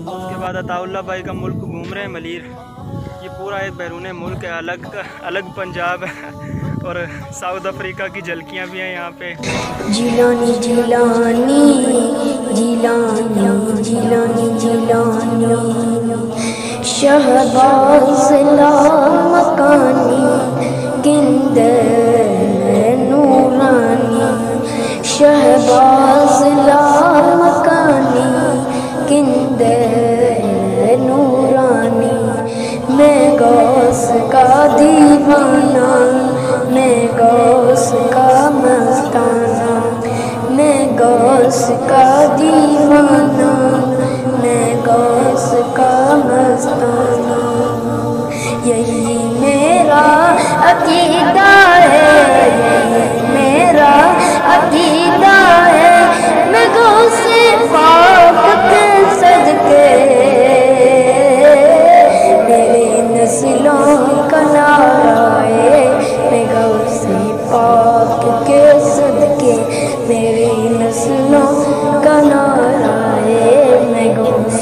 उसके बाद अताउल्लाह भाई का मुल्क घूम रहे हैं मलीर। ये पूरा एक बैरून मुल्क है, अलग पंजाब है और साउथ अफ्रीका की झलकियाँ भी हैं यहाँ पे। जिलानी जिलानी जिलानी जिलानी जिलानी शहबाज ला मकानी गिंद नूरानी शहबाज ला मकानी गिंद नूरानी मैं गौस का दीवाना मैं गौस का मस्ताना मैं गौस का दीवाना मैं गौस का मस्ताना यही मेरा अकीदा है यही मेरा अकीदा है मैं गौस पाक के सदके मेरे नस्लों का नारा है मैं गौस पाक के सदके मेरी नस्लों का नारा है मैं गौस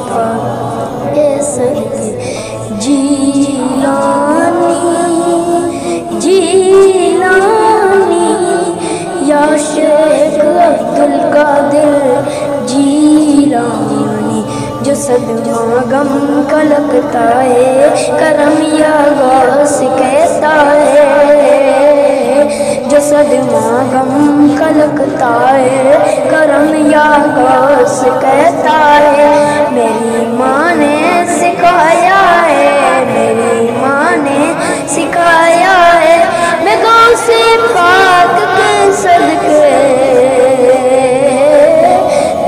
पाक के सदके जीलानी जीलानी या शेख अब्दुल कादिर जीलानी जो सदमा गम का लगता है करम या गौस कहता है जो सदमा गम का लगता है करम या गौस कहता है मेरी माँ ने सिखाया है मेरी माँ ने सिखाया है मैं गौस पाक के सदके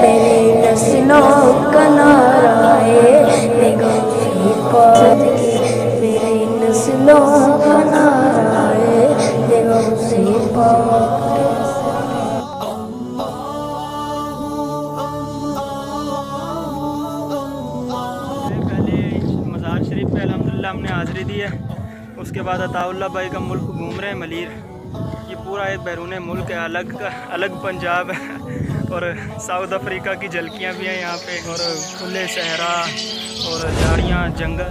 मेरी नस्लों का नारा है मैं गौस पाक के मेरी नस्लों का नारा है मैं गौस पाक अल्हम्दुलिल्लाह हमने हाज़िरी दी है। उसके बाद अताउल्लाह भाई का मुल्क घूम रहे हैं मलीर। ये पूरा एक बैरून मुल्क है, अलग पंजाब है और साउथ अफ्रीका की झलकियाँ भी हैं यहाँ पे और खुले सहरा और झाड़ियाँ जंगल।